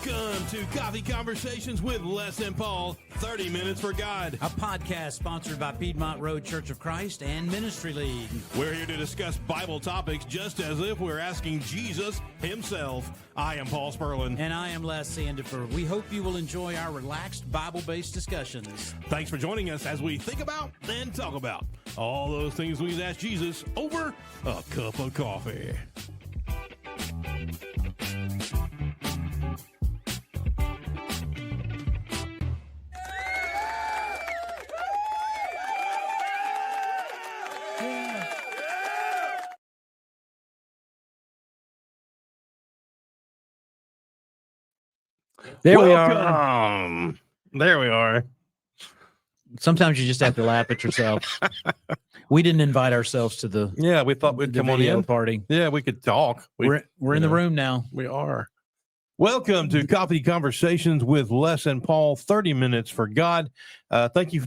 Welcome to Coffee Conversations with Les and Paul, 30 Minutes for God. A podcast sponsored by Piedmont Road Church of Christ and Ministry League. We're here to discuss Bible topics just as if we're asking Jesus himself. I am Paul Sperlin. And I am Les Sandifer. We hope you will enjoy our relaxed Bible-based discussions. Thanks for joining us as we think about and talk about all those things we ask Jesus over a cup of coffee. There Welcome. There we are. Sometimes you just have to laugh at yourself. We didn't invite ourselves to the Yeah, we thought we'd come on video in. party. Yeah, we could talk. We're in the room now. We are. Welcome to Coffee Conversations with Les and Paul, 30 Minutes for God. Thank you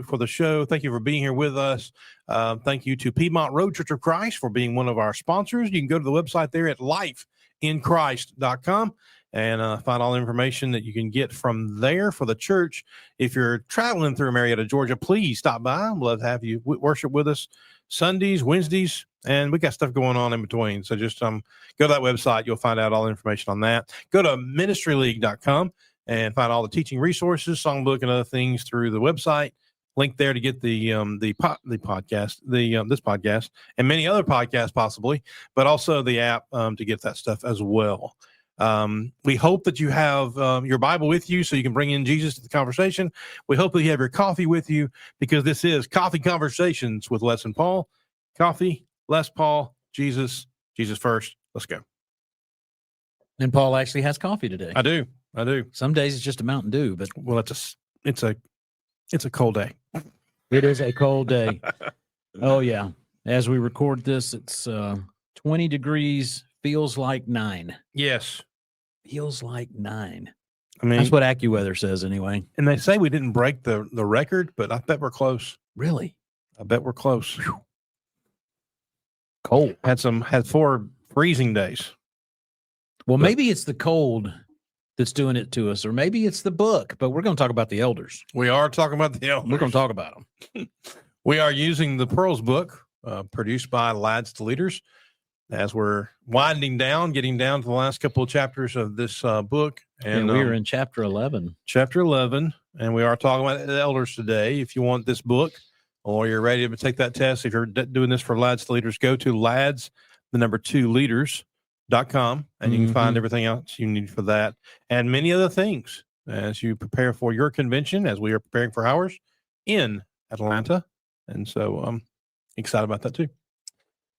for the show. Thank you for being here with us. Thank you to Piedmont Road Church of Christ for being one of our sponsors. You can go to the website there at lifeinchrist.com and find all the information that you can get from there for the church. If you're traveling through Marietta, Georgia, please stop by. We'd love to have you worship with us Sundays, Wednesdays, and we got stuff going on in between. So just go to that website. You'll find out all the information on that. Go to ministryleague.com and find all the teaching resources, songbook, and other things through the website. Link there to get the podcast, this podcast, and many other podcasts possibly, but also the app to get that stuff as well. We hope that you have your Bible with you so you can bring in Jesus to the conversation. We hope that you have your coffee with you because this is Coffee Conversations with Les and Paul. Coffee, Les, Paul, Jesus first. Let's go. And Paul actually has coffee today. I do. Some days it's just a Mountain Dew, but Well, it's a cold day. it is a cold day. Oh yeah. As we record this, it's 20 degrees, feels like 9. Yes. Feels like 9. I mean, That's what AccuWeather says anyway. and they say we didn't break the record, but I bet we're close. Really? I bet we're close. Cold. Had 4 freezing days. Well, maybe it's the cold that's doing it to us, or maybe it's the book, but we're going to talk about the elders. We are talking about the elders. We're going to talk about them. We are using the Pearls book, produced by Lads to Leaders, as we're winding down, getting down to the last couple of chapters of this book. And we are in chapter 11. Chapter 11, and we are talking about the elders today. If you want this book or you're ready to take that test, if you're doing this for Lads to Leaders, go to leaders.com, and you can find everything else you need for that and many other things as you prepare for your convention, as we are preparing for ours in Atlanta. And so I'm excited about that too.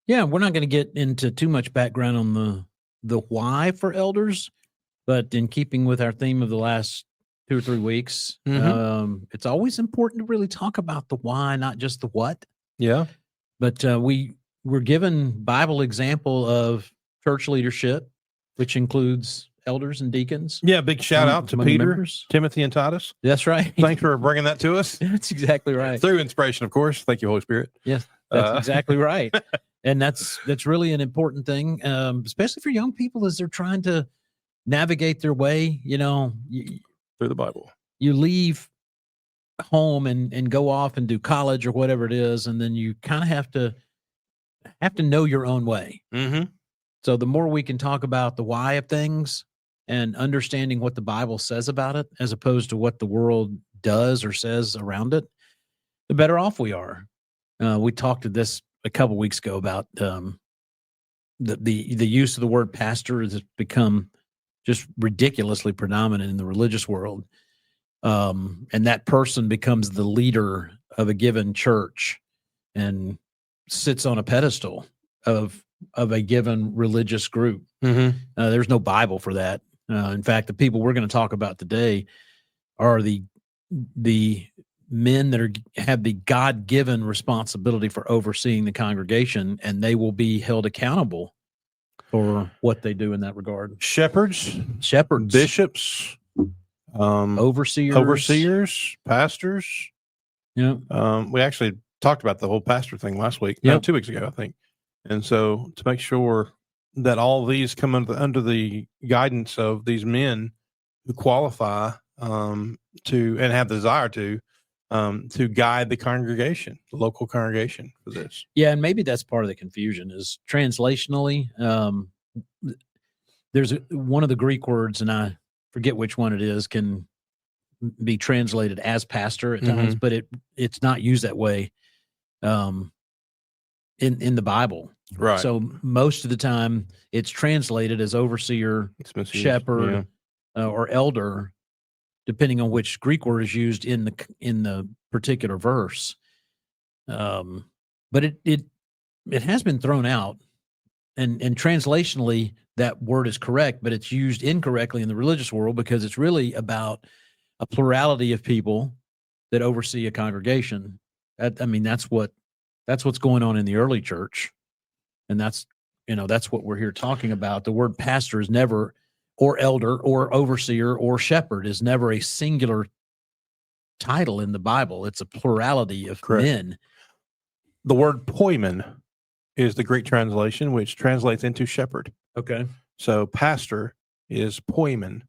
Yeah, we're not going to get into too much background on the why for elders, but in keeping with our theme of the last 2 or 3 weeks, it's always important to really talk about the why, not just the what. Yeah. But we're given Bible example of church leadership, which includes elders and deacons. Yeah, big shout out to Peter, Timothy, and Titus. That's right. Thanks for bringing that to us. That's exactly right. Through inspiration, of course. Thank you, Holy Spirit. Yes, that's exactly right. And that's really an important thing, especially for young people as they're trying to navigate their way. Through the Bible. You leave home and go off and do college or whatever it is, and then you kind of have to know your own way. Mm-hmm. So the more we can talk about the why of things and understanding what the Bible says about it, as opposed to what the world does or says around it, the better off we are. We talked to this a couple weeks ago about the use of the word pastor has become just ridiculously predominant in the religious world. And that person becomes the leader of a given church and sits on a pedestal of a given religious group. There's no Bible for that. In fact, the people we're going to talk about today are the men that have the God-given responsibility for overseeing the congregation, and they will be held accountable for what they do in that regard. Shepherds, bishops, overseers, pastors. Yeah. We actually talked about the whole pastor thing last week, 2 weeks ago, I think. And so to make sure that all of these come under the guidance of these men who qualify to and have the desire to guide the congregation, the local congregation for this. Yeah, and maybe that's part of the confusion is translationally. There's one of the Greek words, and I forget which one it is, can be translated as pastor at times, but it's not used that way in the Bible. Right. So most of the time it's translated as overseer, shepherd, or elder, depending on which Greek word is used in the particular verse. But it has been thrown out, and translationally that word is correct, but it's used incorrectly in the religious world because it's really about a plurality of people that oversee a congregation. That's what's going on in the early church, and that's what we're here talking about. The word pastor is never, or elder, or overseer, or shepherd is never a singular title in the Bible. It's a plurality of men. The word poimen is the Greek translation, which translates into shepherd. Okay. So pastor is poimen,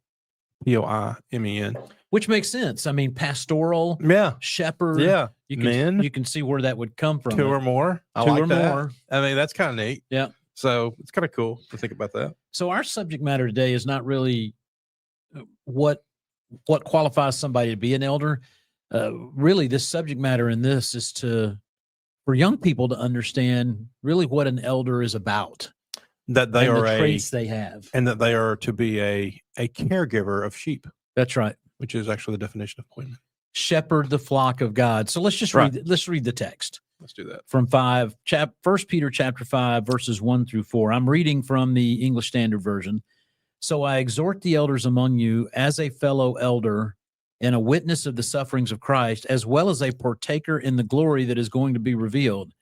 Poimen. Which makes sense. I mean, pastoral, shepherd. Yeah. You can see where that would come from. Two or more. I Two like or that. more. I mean, that's kind of neat. Yeah. So it's kind of cool to think about that. So our subject matter today is not really what qualifies somebody to be an elder. Really, this subject matter in this is for young people to understand really what an elder is about. That they are the traits they have. And that they are to be a caregiver of sheep. That's right. Which is actually the definition of poimen. Shepherd the flock of God. So let's just read the text. Let's do that. From 1 Peter chapter 5, verses 1 through 4. I'm reading from the English Standard Version. So I exhort the elders among you as a fellow elder and a witness of the sufferings of Christ, as well as a partaker in the glory that is going to be revealed.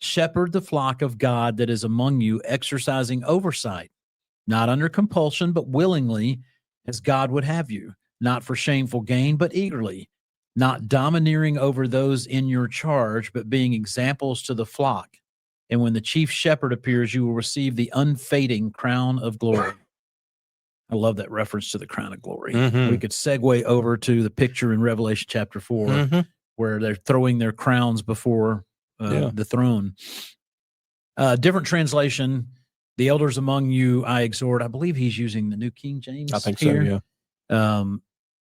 Shepherd the flock of God that is among you, exercising oversight, not under compulsion, but willingly, as God would have you, not for shameful gain, but eagerly, not domineering over those in your charge, but being examples to the flock. And when the chief shepherd appears, you will receive the unfading crown of glory. I love that reference to the crown of glory. Mm-hmm. We could segue over to the picture in Revelation chapter 4, where they're throwing their crowns before the throne. Different translation, the elders among you, I exhort. I believe he's using the New King James. I think here. so, yeah.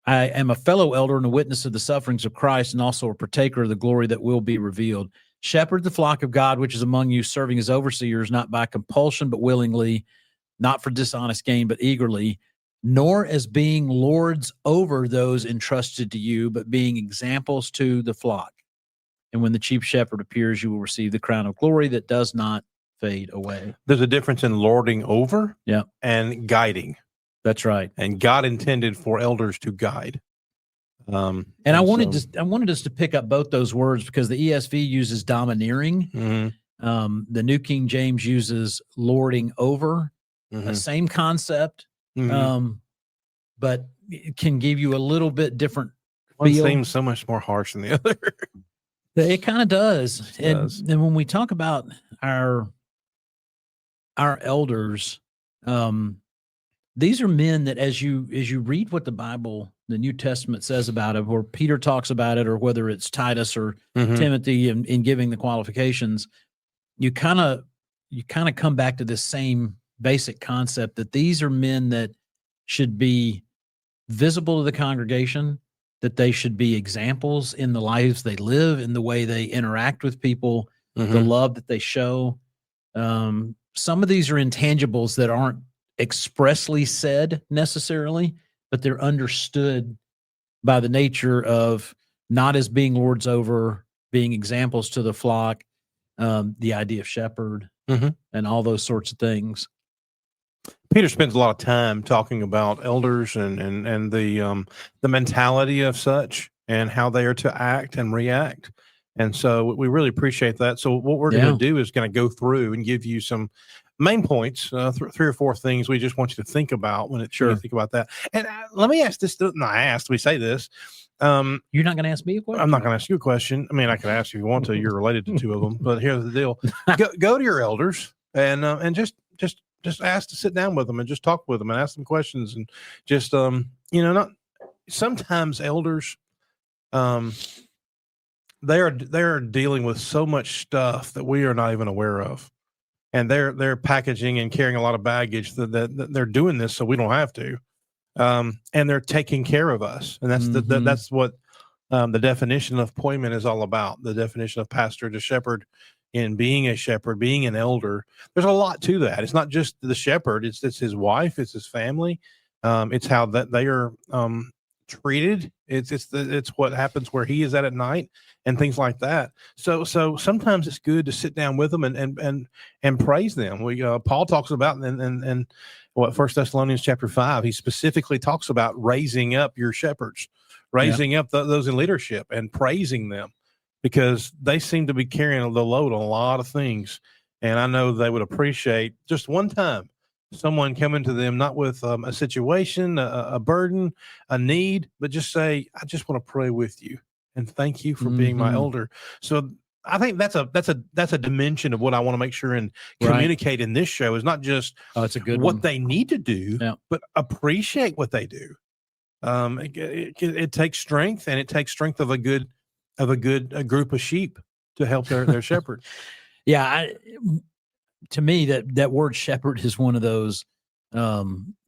I am a fellow elder and a witness of the sufferings of Christ and also a partaker of the glory that will be revealed. Shepherd the flock of God, which is among you, serving as overseers, not by compulsion, but willingly, not for dishonest gain, but eagerly, nor as being lords over those entrusted to you, but being examples to the flock. And when the chief shepherd appears, you will receive the crown of glory that does not fade away. There's a difference in lording over and guiding. That's right. And God intended for elders to guide. And I wanted us to pick up both those words because the ESV uses domineering. The New King James uses lording over. Same concept, but it can give you a little bit different One feel. seems so much more harsh than the other. It kind of does. And when we talk about our elders, these are men that as you read what the Bible, the New Testament says about it, or Peter talks about it, or whether it's Titus or Timothy in giving the qualifications, you kind of come back to this same basic concept that these are men that should be visible to the congregation, that they should be examples in the lives they live, in the way they interact with people, the love that they show. Some of these are intangibles that aren't expressly said necessarily, but they're understood by the nature of not as being lords over, being examples to the flock, the idea of shepherd, and all those sorts of things. Peter spends a lot of time talking about elders and the mentality of such and how they are to act and react. And so we really appreciate that. So what we're going to do is going to go through and give you some main points, 3 or 4 things we just want you to think about when you think about that. And let me ask this. Let me say this. You're not going to ask me a question? I'm not going to ask you a question. I mean, I can ask you if you want to. You're related to 2 of them. But here's the deal. Go to your elders and just just ask to sit down with them and just talk with them and ask them questions and just not sometimes elders they're dealing with so much stuff that we are not even aware of, and they're packaging and carrying a lot of baggage that they're doing this so we don't have to, and they're taking care of us, and that's that's what the definition of poimen is all about. The definition of pastor to shepherd, in being a shepherd, being an elder. There's a lot to that. It's not just the shepherd. It's his wife. It's his family. It's how that they are treated. It's what happens where he is at night and things like that. So sometimes it's good to sit down with them and praise them. Paul talks about and what First Thessalonians chapter 5, he specifically talks about raising up your shepherds, raising up those in leadership and praising them, because they seem to be carrying the load on a lot of things. And I know they would appreciate just one time someone coming to them, not with a situation, a burden, a need, but just say, I just want to pray with you and thank you for being my elder. So I think that's a dimension of what I want to make sure and communicate in this show, is not just it's a good what they need to do, but appreciate what they do. It takes strength, and it takes strength of a group of sheep to help their shepherd. To me, that word shepherd is one of those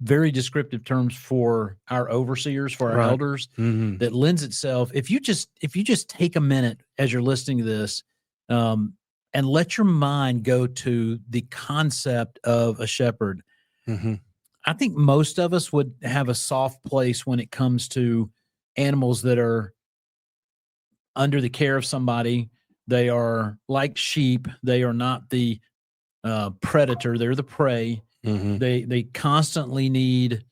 very descriptive terms for our overseers, for our elders, that lends itself. If you just take a minute as you're listening to this, and let your mind go to the concept of a shepherd, I think most of us would have a soft place when it comes to animals that are under the care of somebody. They are like sheep. They are not the predator, they're the prey. They constantly need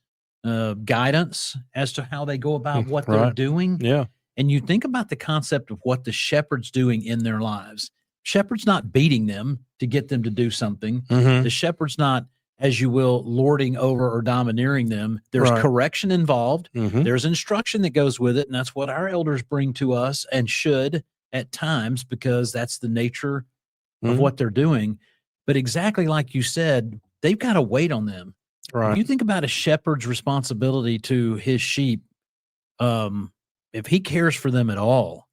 guidance as to how they go about what they're doing. And you think about the concept of what the shepherd's doing in their lives. Shepherd's not beating them to get them to do something. The shepherd's not, as you will, lording over or domineering them. There's correction involved. There's instruction that goes with it, and that's what our elders bring to us, and should at times, because that's the nature of what they're doing. But exactly like you said, they've got to wait on them. If you think about a shepherd's responsibility to his sheep, if he cares for them at all,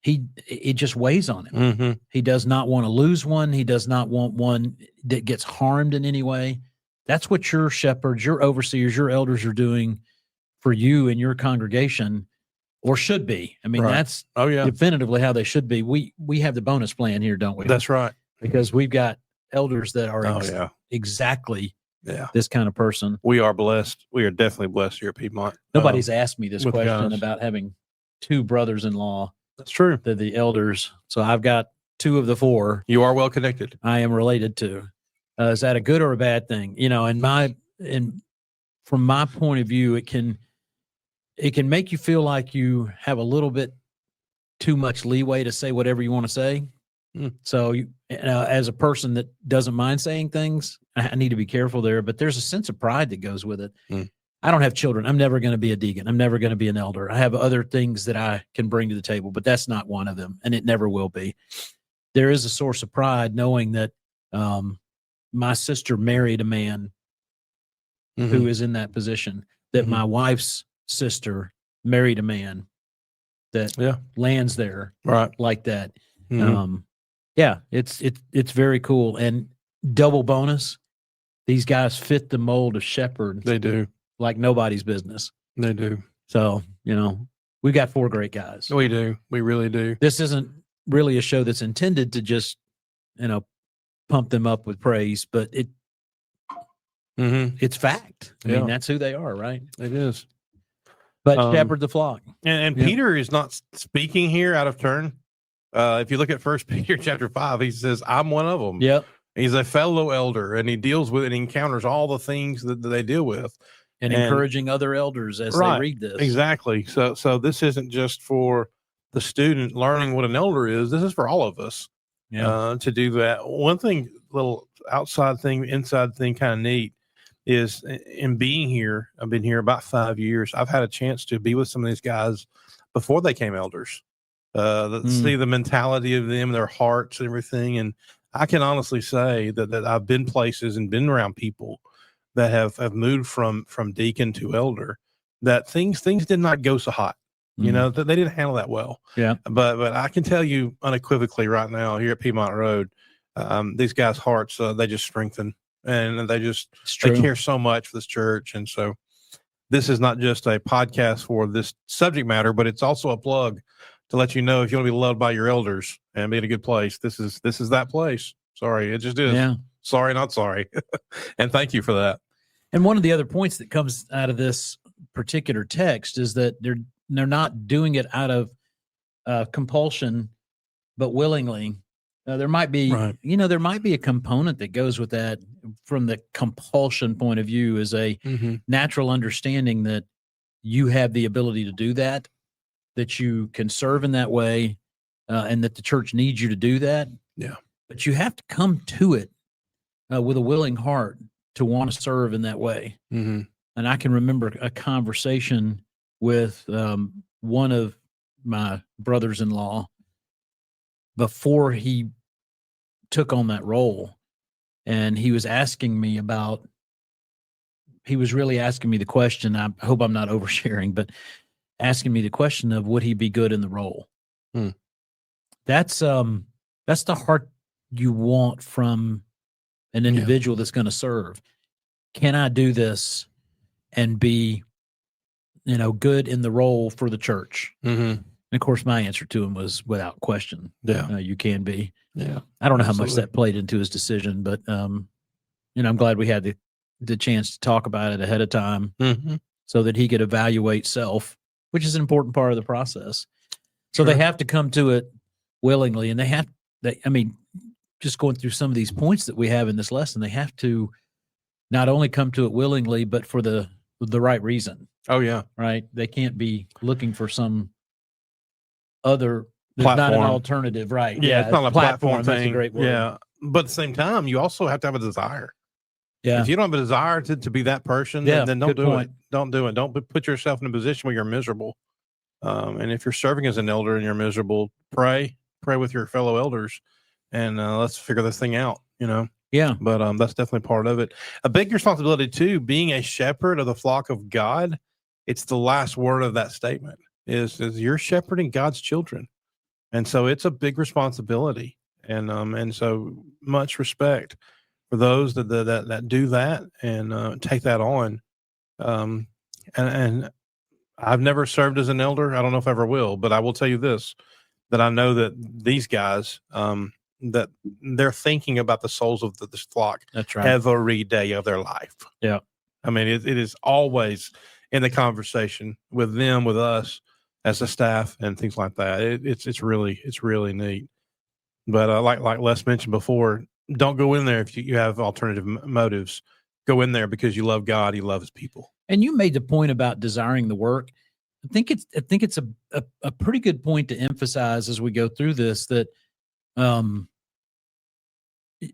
it just weighs on him. He does not want to lose one. He does not want one that gets harmed in any way. That's what your shepherds, your overseers, your elders are doing for you and your congregation, or should be. I mean, that's definitively how they should be. We have the bonus plan here, don't we? That's right. Because we've got elders that are exactly this kind of person. We are blessed. We are definitely blessed here at Piedmont. Nobody's asked me this question about having two brothers-in-law. That's true. They're the elders. So I've got 2 of the 4. You are well connected. I am related to. Is that a good or a bad thing? From my point of view, it can make you feel like you have a little bit too much leeway to say whatever you want to say. So as a person that doesn't mind saying things, I need to be careful there, but there's a sense of pride that goes with it. I don't have children. I'm never going to be a deacon. I'm never going to be an elder. I have other things that I can bring to the table, but that's not one of them, and it never will be. There is a source of pride knowing that my sister married a man who is in that position, that my wife's sister married a man that lands there like that. It's very cool. And double bonus, these guys fit the mold of shepherd. They do. Like nobody's business. They do. So, we've got 4 great guys. We do. We really do. This isn't really a show that's intended to just, pump them up with praise, but it's fact. I mean, that's who they are, right? It is. But shepherd the flock. And Peter is not speaking here out of turn. If you look at 1 Peter chapter 5, he says, I'm one of them. Yep. He's a fellow elder, and he deals with and encounters all the things that they deal with. And encouraging other elders as they read this. Exactly. So this isn't just for the student learning what an elder is. This is for all of us to do that. One thing, little outside thing, inside thing, kind of neat is in being here. I've been here about 5 years. I've had a chance to be with some of these guys before they came elders. See the mentality of them, their hearts and everything. And I can honestly say that I've been places and been around people that have moved from deacon to elder, that things did not go so hot. You know, that they didn't handle that well. Yeah. But I can tell you unequivocally right now here at Piedmont Road, these guys' hearts, they just strengthen, and they care so much for this church. And so this is not just a podcast for this subject matter, but it's also a plug to let you know if you want to be loved by your elders and be in a good place. This is that place. Sorry, it just is. Yeah. Sorry, not sorry. And thank you for that. And one of the other points that comes out of this particular text is that they're not doing it out of compulsion, but willingly. There might be, Right. there might be a component that goes with that from the compulsion point of view, is a natural understanding that you have the ability to do that you can serve in that way, and that the church needs you to do that. Yeah. But you have to come to it with a willing heart to want to serve in that way. Mm-hmm. And I can remember a conversation with one of my brothers-in-law before he took on that role. And he was asking me he was really asking me the question, I hope I'm not oversharing, but asking me the question of, would he be good in the role? That's the heart you want from an individual that's going to serve. Can I do this and be, good in the role for the church? And of course, my answer to him was without question. Yeah. You can be. Yeah. I don't know how much that played into his decision, but, I'm glad we had the chance to talk about it ahead of time so that he could evaluate self, which is an important part of the process. So they have to come to it willingly, and just going through some of these points that we have in this lesson, they have to not only come to it willingly, but for the right reason. Oh yeah. Right. They can't be looking for some other platform. Not an alternative. Right. Yeah. It's not a platform thing. That's a great word. Yeah. But at the same time, you also have to have a desire. Yeah. If you don't have a desire to be that person, then don't do it. Don't do it. Don't put yourself in a position where you're miserable. And if you're serving as an elder and you're miserable, pray with your fellow elders, and let's figure this thing out, Yeah. But that's definitely part of it. A big responsibility too, being a shepherd of the flock of God. It's the last word of that statement is you're shepherding God's children. And so it's a big responsibility, and so much respect for those that do that and take that on. And I've never served as an elder. I don't know if I ever will, but I will tell you this, that I know that these guys, that they're thinking about the souls of this flock. That's right. Every day of their life. Yeah. I mean, it is always in the conversation with them, with us as a staff and things like that. It's really neat. But like Les mentioned before, don't go in there if you have alternative motives. Go in there because you love God, you love His people. And you made the point about desiring the work. I think it's a pretty good point to emphasize as we go through this, that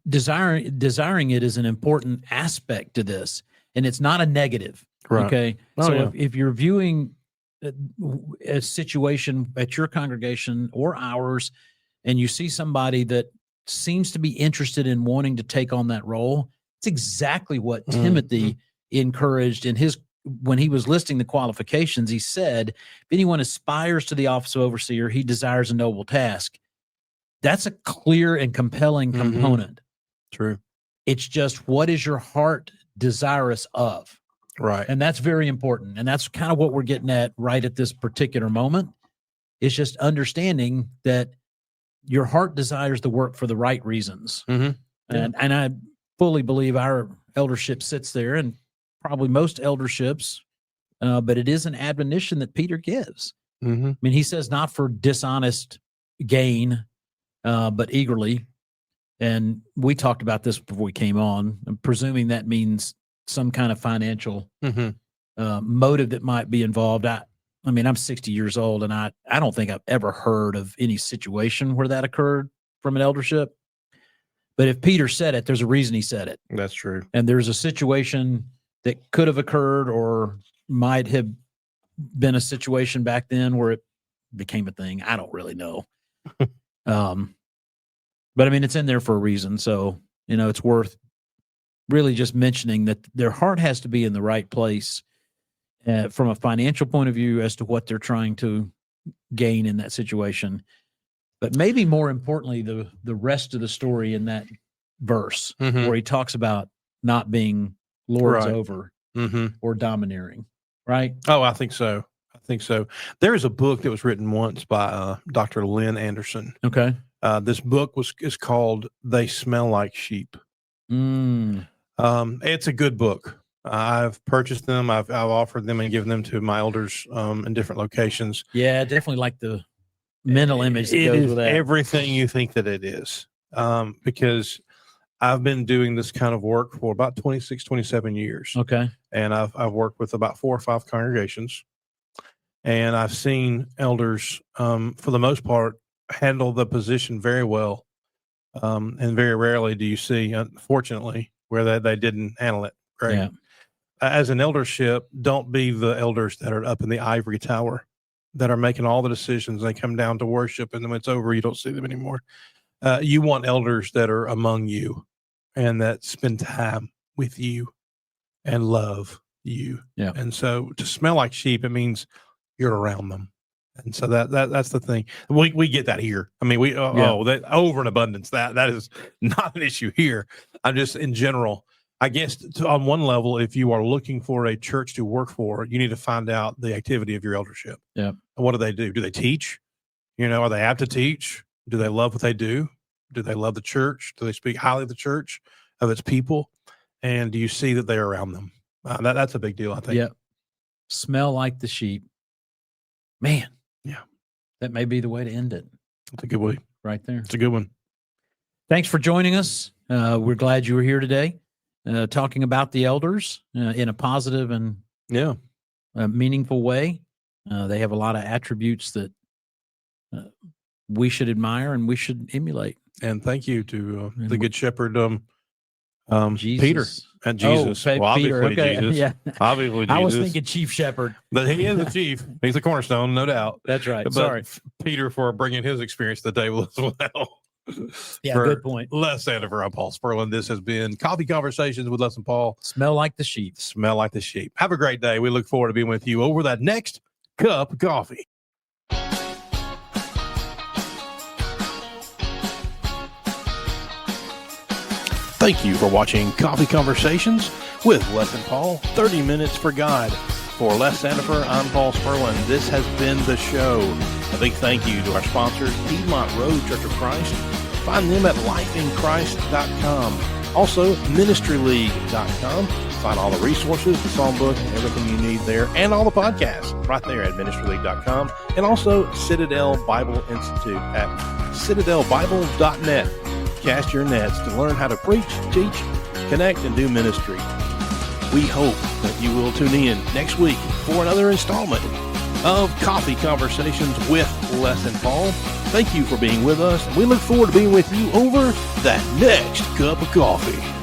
desiring it is an important aspect to this, and it's not a negative. Right. Okay. Oh, so yeah. if you're viewing a situation at your congregation or ours, and you see somebody that seems to be interested in wanting to take on that role, it's exactly what Timothy encouraged in when he was listing the qualifications. He said, if anyone aspires to the office of overseer, he desires a noble task. That's a clear and compelling component. True. It's just, what is your heart desirous of? Right. And that's very important. And that's kind of what we're getting at right at this particular moment. It's just understanding that your heart desires the work for the right reasons. Yeah. And I fully believe our eldership sits there, and probably most elderships, but it is an admonition that Peter gives. I mean, he says, not for dishonest gain, but eagerly. And we talked about this before we came on. I'm presuming that means some kind of financial motive that might be involved. I mean, I'm 60 years old, and I don't think I've ever heard of any situation where that occurred from an eldership. But if Peter said it, there's a reason he said it. That's true. And there's a situation that could have occurred or might have been a situation back then where it became a thing. I don't really know. But But I mean, it's in there for a reason. So, it's worth really just mentioning that their heart has to be in the right place from a financial point of view as to what they're trying to gain in that situation. But maybe more importantly, the rest of the story in that verse where he talks about not being lords over or domineering, right? Oh, I think so. There is a book that was written once by Dr. Lynn Anderson. Okay. This book is called "They Smell Like Sheep." It's a good book. I've purchased them. I've offered them and given them to my elders in different locations. Yeah, definitely like the mental image that goes with that. Everything you think that it is, because I've been doing this kind of work for about 26, 27 years. Okay. And I've worked with about 4 or 5 congregations, and I've seen elders, for the most part, handle the position very well. And very rarely do you see, unfortunately, where they didn't handle it great. Yeah. As an eldership, don't be the elders that are up in the ivory tower that are making all the decisions. They come down to worship, and then when it's over, you don't see them anymore. You want elders that are among you and that spend time with you and love you. Yeah. And so to smell like sheep, it means you're around them. And so that's the thing. We get that here. I mean, that over an abundance, that is not an issue here. I'm just in general, I guess on one level, if you are looking for a church to work for, you need to find out the activity of your eldership. Yeah. And what do? Do they teach? Are they apt to teach? Do they love what they do? Do they love the church? Do they speak highly of the church, of its people? And do you see that they're around them? That's a big deal, I think. Yeah. Smell like the sheep. Man. Yeah. That may be the way to end it. That's a good way. Right there. It's a good one. Thanks for joining us. We're glad you were here today, talking about the elders in a positive and meaningful way. They have a lot of attributes that we should admire and we should emulate. And thank you to the Good Shepherd, Jesus. Peter and Jesus. Peter. Obviously, Okay. Jesus. Yeah. Obviously, Jesus. I was thinking Chief Shepherd. But he is the chief. He's the cornerstone, no doubt. That's right. But Sorry. Peter for bringing his experience to the table as well. Yeah, good point. Les Sandifer, I'm Paul Spurlin. This has been Coffee Conversations with Les and Paul. Smell like the sheep. Smell like the sheep. Have a great day. We look forward to being with you over that next cup of coffee. Thank you for watching Coffee Conversations with Les and Paul, 30 Minutes for God. For Les Sandifer, I'm Paul Spurlin. This has been the show. A big thank you to our sponsors, Piedmont Road Church of Christ. Find them at lifeinchrist.com. Also, ministryleague.com. Find all the resources, the psalm book, and everything you need there, and all the podcasts right there at ministryleague.com. And also Citadel Bible Institute at citadelbible.net. Cast your nets to learn how to preach, teach, connect, and do ministry. We hope that you will tune in next week for another installment of Coffee Conversations with Les and Paul. Thank you for being with us, and we look forward to being with you over that next cup of coffee.